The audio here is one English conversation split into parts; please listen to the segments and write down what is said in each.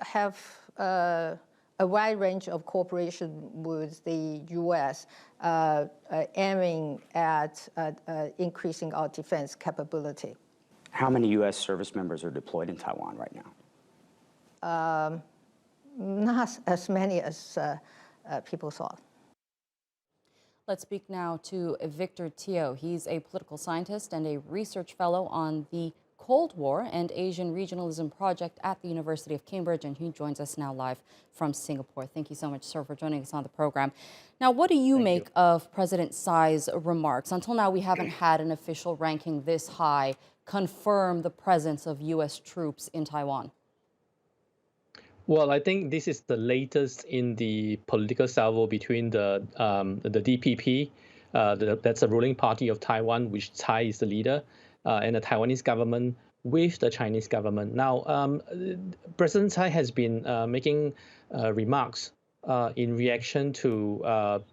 have a wide range of cooperation with the U.S. Aiming at increasing our defense capability. How many U.S. service members are deployed in Taiwan right now? Not as many as people thought. Let's speak now to Victor Teo. He's a political scientist and a research fellow on the Cold War and Asian Regionalism Project at the University of Cambridge, and he joins us now live from Singapore. Thank you so much, sir, for joining us on the program. Now, what do you make of President Tsai's remarks? Until now, we haven't had an official ranking this high confirm the presence of U.S. troops in Taiwan. Well, I think this is the latest in the political salvo between the DPP, that's the ruling party of Taiwan, which Tsai is the leader, and the Taiwanese government with the Chinese government. Now, President Tsai has been making remarks in reaction to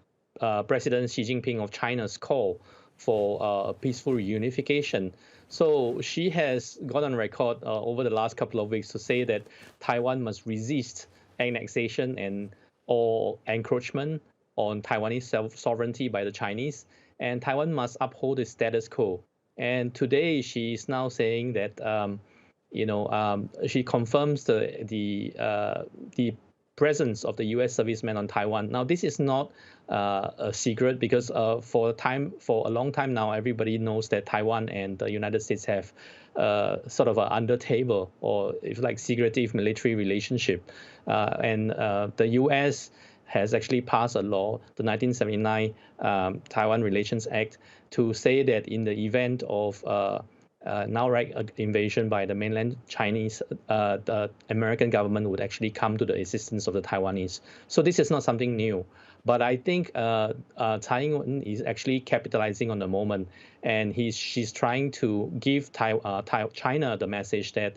President Xi Jinping of China's call for peaceful reunification. So she has gone on record over the last couple of weeks to say that Taiwan must resist annexation and or encroachment on Taiwanese self-sovereignty by the Chinese, and Taiwan must uphold the status quo. And today she is now saying that she confirms the presence of the U.S. servicemen on Taiwan. Now, this is not a secret because for a long time now, everybody knows that Taiwan and the United States have sort of an under table or if like secretive military relationship. And the U.S. has actually passed a law, the 1979 Taiwan Relations Act, to say that in the event of an outright invasion by the mainland Chinese, the American government would actually come to the assistance of the Taiwanese. So this is not something new. But I think Tsai Ing-wen is actually capitalizing on the moment, and she's trying to give China the message that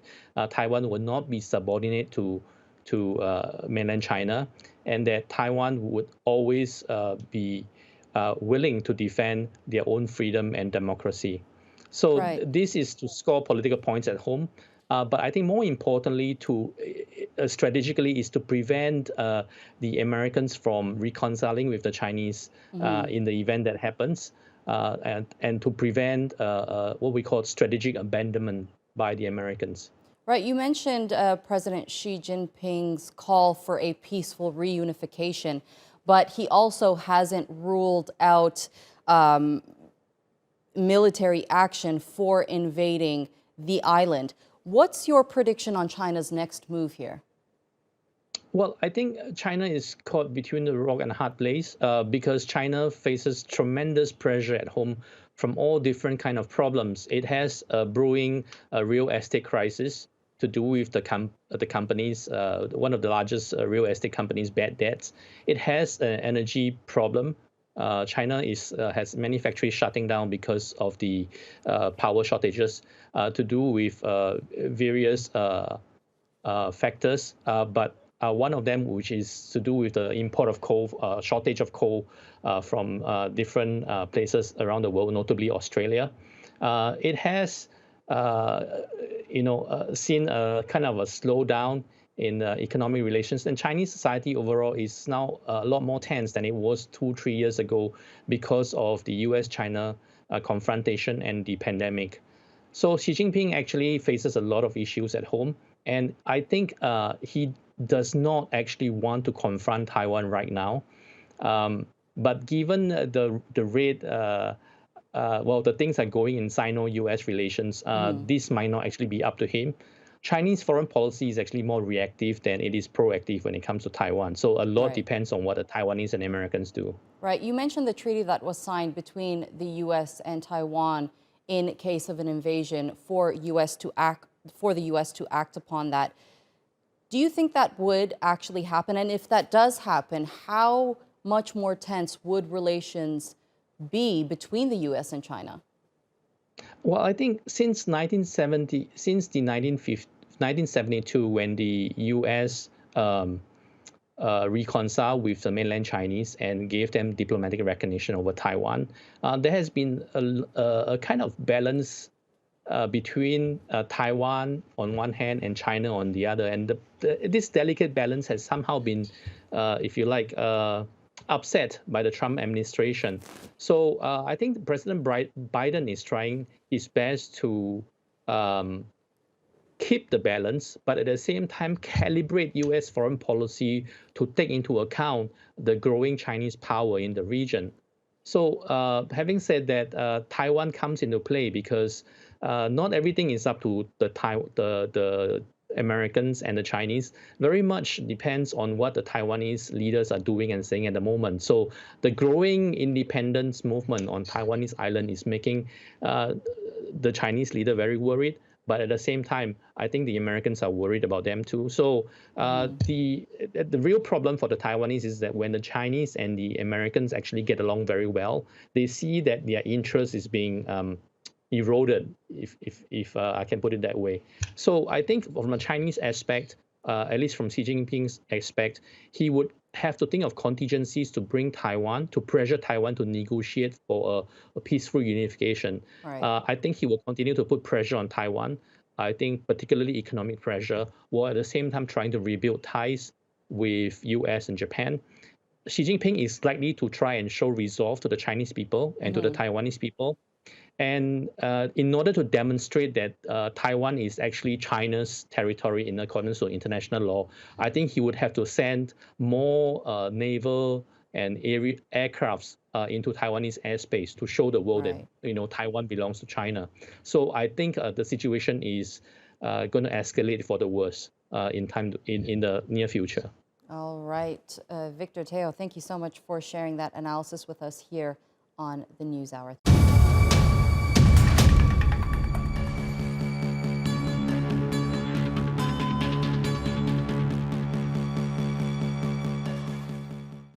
Taiwan will not be subordinate to mainland China, and that Taiwan would always be willing to defend their own freedom and democracy. So this is to score political points at home. But I think more importantly, strategically, is to prevent the Americans from reconciling with the Chinese in the event that happens, and to prevent what we call strategic abandonment by the Americans. Right. You mentioned President Xi Jinping's call for a peaceful reunification, but he also hasn't ruled out military action for invading the island. What's your prediction on China's next move here? Well, I think China is caught between the rock and a hard place because China faces tremendous pressure at home from all different kind of problems. It has a brewing real estate crisis to do with the companies, one of the largest real estate companies' bad debts. It has an energy problem. China has many factories shutting down because of the power shortages to do with various factors. But one of them, which is to do with the import of coal, shortage of coal from different places around the world, notably Australia. It has seen a kind of a slowdown in economic relations, and Chinese society overall is now a lot more tense than it was 2-3 years ago because of the U.S.-China confrontation and the pandemic. So Xi Jinping actually faces a lot of issues at home, and I think he does not actually want to confront Taiwan right now. But given the rate, the things are going in Sino-U.S. relations, this might not actually be up to him. Chinese foreign policy is actually more reactive than it is proactive when it comes to Taiwan. So a lot depends on what the Taiwanese and Americans do. Right. You mentioned the treaty that was signed between the U.S. and Taiwan in case of an invasion for the U.S. to act upon that. Do you think that would actually happen? And if that does happen, how much more tense would relations be between the U.S. and China? Well, I think since 1972, when the U.S. reconciled with the mainland Chinese and gave them diplomatic recognition over Taiwan, there has been a kind of balance between Taiwan on one hand and China on the other. And this delicate balance has somehow been, if you like, upset by the Trump administration. So I think President Biden is trying his best to keep the balance, but at the same time calibrate U.S. foreign policy to take into account the growing Chinese power in the region. So having said that, Taiwan comes into play because not everything is up to the Americans and the Chinese. Very much depends on what the Taiwanese leaders are doing and saying at the moment. So the growing independence movement on Taiwanese island is making the Chinese leader very worried. But at the same time, I think the Americans are worried about them too. So the real problem for the Taiwanese is that when the Chinese and the Americans actually get along very well, they see that their interest is being eroded, if I can put it that way. So I think from a Chinese aspect, at least from Xi Jinping's aspect, he would have to think of contingencies to bring Taiwan, to pressure Taiwan to negotiate for a peaceful unification. Right. I think he will continue to put pressure on Taiwan. I think particularly economic pressure, while at the same time trying to rebuild ties with US and Japan. Xi Jinping is likely to try and show resolve to the Chinese people and to the Taiwanese people. And in order to demonstrate that Taiwan is actually China's territory in accordance with international law, I think he would have to send more naval and aircrafts into Taiwanese airspace to show the world that Taiwan belongs to China. So I think the situation is going to escalate for the worse in the near future. All right. Victor Teo, thank you so much for sharing that analysis with us here on the NewsHour.